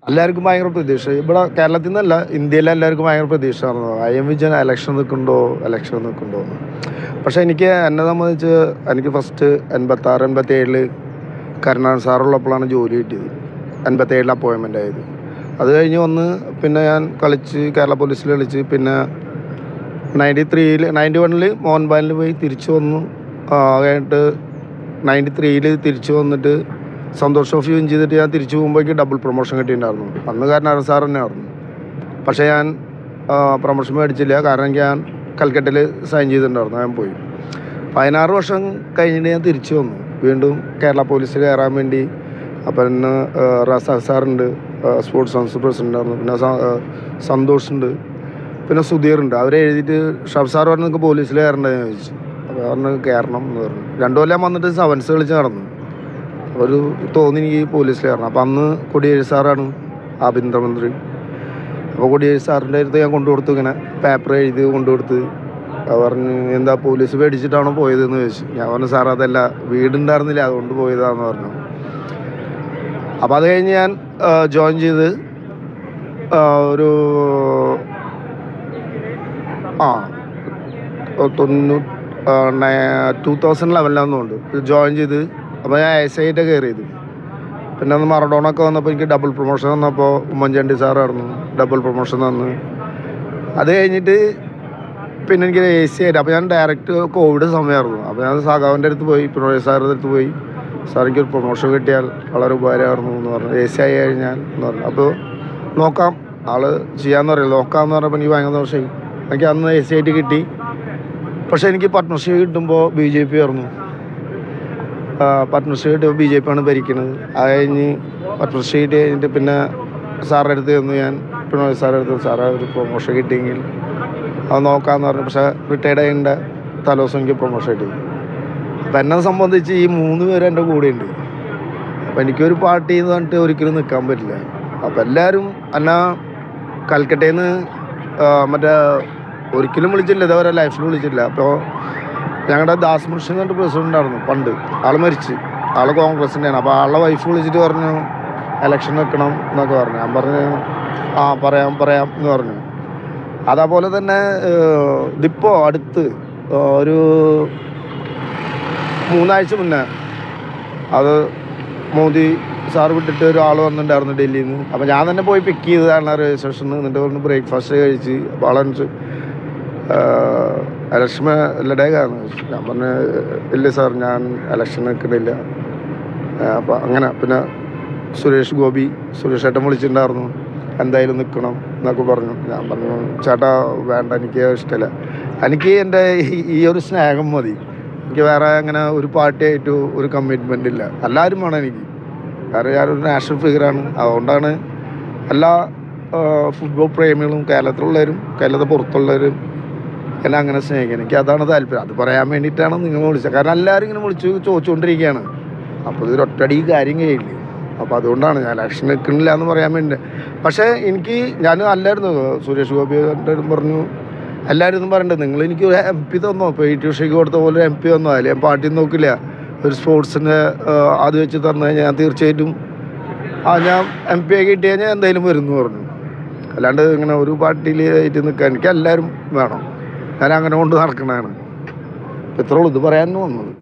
എല്ലാവർക്കും ഭയങ്കര പ്രതീക്ഷ. ഇവിടെ കേരളത്തിൽ നിന്നല്ല, ഇന്ത്യയിലെ എല്ലാവർക്കും ഭയങ്കര പ്രതീക്ഷയായിരുന്നു. IM വിജയൻ ഇലക്ഷൻ നിൽക്കുന്നുണ്ടോ എന്ന്. പക്ഷേ എന്നെ സംബന്ധിച്ച് എനിക്ക് ഫസ്റ്റ് 86, 87 കരുണാകരൻ സാറുള്ളപ്പോഴാണ് ജോലി കിട്ടിയത്. 87 അപ്പോയിൻമെൻ്റ് ആയത്. അത് കഴിഞ്ഞ് വന്ന് പിന്നെ ഞാൻ കേരള പോലീസിൽ കളിച്ച്, പിന്നെ 91 മോഹൻ ബാലിൽ പോയി തിരിച്ചു വന്നു. കഴിഞ്ഞിട്ട് 93 തിരിച്ചു വന്നിട്ട് സന്തോഷ് ട്രോഫി വിൻ ചെയ്തിട്ട് ഞാൻ തിരിച്ചു പോകുമ്പോഴേക്ക് ഡബിൾ പ്രൊമോഷൻ കിട്ടിയിട്ടുണ്ടായിരുന്നു. അന്ന് കരുണാകരൻ സാർ തന്നെയായിരുന്നു. പക്ഷേ ഞാൻ പ്രൊമോഷൻ മേടിച്ചില്ല, കാരണം ഞാൻ കൽക്കട്ടയിൽ സൈൻ ചെയ്തിട്ടുണ്ടായിരുന്നു. ഞാൻ പോയി 16 വർഷം കഴിഞ്ഞിട്ട് ഞാൻ തിരിച്ചു വന്നു. വീണ്ടും കേരള പോലീസിൽ കയറാൻ വേണ്ടി. അപ്പം ഇന്ന് റസാഖ് സാറുണ്ട്, സ്പോർട്സ് കൗൺസിൽ പ്രസിഡൻ്റായിരുന്നു. പിന്നെ സന്തോഷുണ്ട്, പിന്നെ സുധീറുണ്ട്. അവരെ എഴുതിയിട്ട് ഷബ് സാർ പറഞ്ഞു നിങ്ങൾക്ക് പോലീസിൽ കയറേണ്ടതെന്ന് ചോദിച്ചു. അപ്പോൾ പറഞ്ഞ് കയറണം എന്ന് പറഞ്ഞു. 2 കൊല്ലം വന്നിട്ട് സെവൻസ് കളിച്ച് നടന്നു. ഒരു തോന്നി എനിക്ക് പോലീസിൽ കയറണം. അപ്പം അന്ന് കൊടിയേരി സാറാണ് ആഭ്യന്തരമന്ത്രി. അപ്പോൾ കൊടിയേരി സാറിൻ്റെ അടുത്ത് ഞാൻ കൊണ്ടുകൊടുത്തു, ഇങ്ങനെ പേപ്പർ എഴുതി കൊണ്ടുകൊടുത്ത്. പറഞ്ഞ് എന്താ പോലീസ് പേടിച്ചിട്ടാണോ പോയതെന്ന് ചോദിച്ചു. ഞാൻ പറഞ്ഞു സാർ അതല്ല, വീടുണ്ടായിരുന്നില്ല അതുകൊണ്ട് പോയതാന്ന് പറഞ്ഞു. അപ്പോൾ അത് കഴിഞ്ഞ് ഞാൻ ജോയിൻ ചെയ്ത് ഒരു 2011 ജോയിൻ ചെയ്ത്. അപ്പോൾ ഞാൻ SI ആയിട്ട് കയറിയത്. പിന്നെ അന്ന് മറഡോണൊക്കെ വന്നപ്പോൾ എനിക്ക് ഡബിൾ പ്രൊമോഷൻ വന്നപ്പോൾ ഉമ്മൻചാണ്ടി സാറായിരുന്നു ഡബിൾ പ്രൊമോഷൻ തന്ന്. അത് കഴിഞ്ഞിട്ട് പിന്നെ എനിക്ക് AC ആയിട്ട്. അപ്പോൾ ഞാൻ ഡയറക്റ്റ് കോവിഡ് സമയമായിരുന്നു. അപ്പോൾ ഞാൻ സഖാവിൻ്റെ അടുത്ത് പോയി, പിണറായി സാറിൻ്റെ അടുത്ത് പോയി, സാർ എനിക്കൊരു പ്രൊമോഷൻ കിട്ടിയാൽ വളരെ ഉപകാരമായിരുന്നു എന്ന് പറഞ്ഞു. AC ആയി കഴിഞ്ഞാൽ എന്ന് പറഞ്ഞു. അപ്പോൾ നോക്കാം, ആൾ ചെയ്യാമെന്ന് പറയില്ല, നോക്കാമെന്ന് പറഞ്ഞപ്പോൾ എനിക്ക് ഭയങ്കര ദോഷമായി. എനിക്ക് അന്ന് AC ആയിട്ട് കിട്ടി. പക്ഷേ എനിക്ക് പത്മശ്രീ കിട്ടുമ്പോൾ BJP ആയിരുന്നു. പത്മശ്രീ കിട്ടിയപ്പോൾ BJP ആണ് ഭരിക്കുന്നത്. അത് കഴിഞ്ഞ് പത്മശ്രീ കിട്ടി കഴിഞ്ഞിട്ട് പിന്നെ സാറിൻ്റെ അടുത്ത് ചെന്ന് ഞാൻ പിണറായി സാറിൻ്റെ അടുത്ത്, സാറ് ഒരു പ്രൊമോഷൻ കിട്ടിയെങ്കിൽ അത് നോക്കാമെന്ന് പറഞ്ഞു. പക്ഷേ റിട്ടയർഡ് ചെയ്യേണ്ട തലേദിവസം എനിക്ക് പ്രൊമോഷൻ കിട്ടി. അപ്പം എന്നെ സംബന്ധിച്ച് ഈ 3 പേര് എൻ്റെ കൂടെയുണ്ട്. അപ്പം എനിക്കൊരു പാർട്ടി എന്ന് പറഞ്ഞിട്ട് ഒരിക്കലും നിൽക്കാൻ പറ്റില്ല. അപ്പം എല്ലാവരും എന്നെ കൽക്കട്ടയിൽ നിന്ന് ഒരിക്കലും വിളിച്ചില്ല, ഇതേവരെ ലൈഫിൽ വിളിച്ചില്ല. അപ്പോൾ ഞങ്ങളുടെ ദാസ് മുർഷി എന്ന് പറഞ്ഞിട്ട് പ്രസിഡൻ്റ് ആയിരുന്നു പണ്ട്. ആൾ മരിച്ച്, ആൾ കോൺഗ്രസിൻ്റെയാണ്. അപ്പോൾ ആളുടെ വൈഫ് വിളിച്ചിട്ട് പറഞ്ഞു ഇലക്ഷൻ വെക്കണം എന്നൊക്കെ പറഞ്ഞു. ഞാൻ പറഞ്ഞു പറയാം എന്ന് പറഞ്ഞു. അതേപോലെ തന്നെ ഇതിപ്പോൾ അടുത്ത് ഒരു 3 ആഴ്ച മുന്നേ അത് മോദി സാർ വിട്ടിട്ട് ഒരാൾ വന്നിട്ടുണ്ടായിരുന്നു ഡൽഹിയിൽ നിന്ന്. അപ്പോൾ ഞാൻ തന്നെ പോയി പിക്ക് ചെയ്തതാണ് റെയിൽവേ സ്റ്റേഷനിൽ. എന്നിട്ട് പറഞ്ഞ് ബ്രേക്ക്ഫാസ്റ്റ് കഴിച്ച് വളരെ ഇലക്ഷൻ ലഡേക്കാന്ന് ചോദിച്ചു. ഞാൻ പറഞ്ഞു ഇല്ല സാർ, ഞാൻ ഇലക്ഷൻ നിൽക്കുന്നില്ല. അപ്പോൾ അങ്ങനെ പിന്നെ സുരേഷ് ഏട്ടൻ വിളിച്ചിട്ടുണ്ടായിരുന്നു, എന്തായാലും നിൽക്കണം എന്നൊക്കെ പറഞ്ഞു. ഞാൻ പറഞ്ഞു ചേട്ടാ വേണ്ട, എനിക്ക് ഇഷ്ടമില്ല, എനിക്ക് എൻ്റെ ഈ ഒരു സ്നേഹം മതി, എനിക്ക് വേറെ അങ്ങനെ ഒരു പാർട്ടിയായിട്ട് ഒരു കമ്മിറ്റ്മെൻ്റ് ഇല്ല. എല്ലാവരും വേണം എനിക്ക്, കാരണം ഞാനൊരു നാഷണൽ ഫിഗറാണ്. അതുകൊണ്ടാണ് എല്ലാ ഫുട്ബോൾ പ്രേമികളും കേരളത്തിലുള്ളവരും കേരളത്തിൽ പുറത്തുള്ളവരും എന്നെ അങ്ങനെ സ്നേഹിക്കണം. എനിക്ക് അതാണ് താല്പര്യം. അത് പറയാൻ വേണ്ടിയിട്ടാണ് നിങ്ങൾ വിളിച്ചത്. കാരണം എല്ലാവരും ഇങ്ങനെ ചോദിച്ചുകൊണ്ടിരിക്കുകയാണ്. അപ്പോൾ ഇതൊരൊറ്റടി കാര്യം കഴിയില്ല. അപ്പോൾ അതുകൊണ്ടാണ് ഞാൻ ഇലക്ഷൻ നിൽക്കണില്ല എന്ന് പറയാൻ വേണ്ടി. പക്ഷേ ഞാൻ അല്ലായിരുന്നു, സുരേഷ് ഗോപിയുടെ പറഞ്ഞു എല്ലാവരും പറയണ്ടത് നിങ്ങൾ എനിക്ക് ഒരു MP തന്നോ, ഇപ്പോൾ PT ഉഷയ്ക്ക് കൊടുത്ത പോലെ ഒരു MP തന്നോ, അതിൽ ഞാൻ പാർട്ടി നോക്കില്ല, ഒരു സ്പോർട്സിൻ്റെ അത് വെച്ച് തന്നു കഴിഞ്ഞാൽ ഞാൻ തീർച്ചയായിട്ടും ഞാൻ MP ആയി കിട്ടി കഴിഞ്ഞാൽ എന്തായാലും വരുന്നു പറഞ്ഞു. അല്ലാണ്ട് ഇങ്ങനെ ഒരു പാർട്ടിയിൽ ആയിട്ട് നിൽക്കാൻ എനിക്ക് എല്ലാവരും വേണം. ഞാൻ അങ്ങനെ കൊണ്ട് നടക്കണതാണ്. ഇത്രയുള്ളൂ, ഇത് പറയാനും വന്നത്.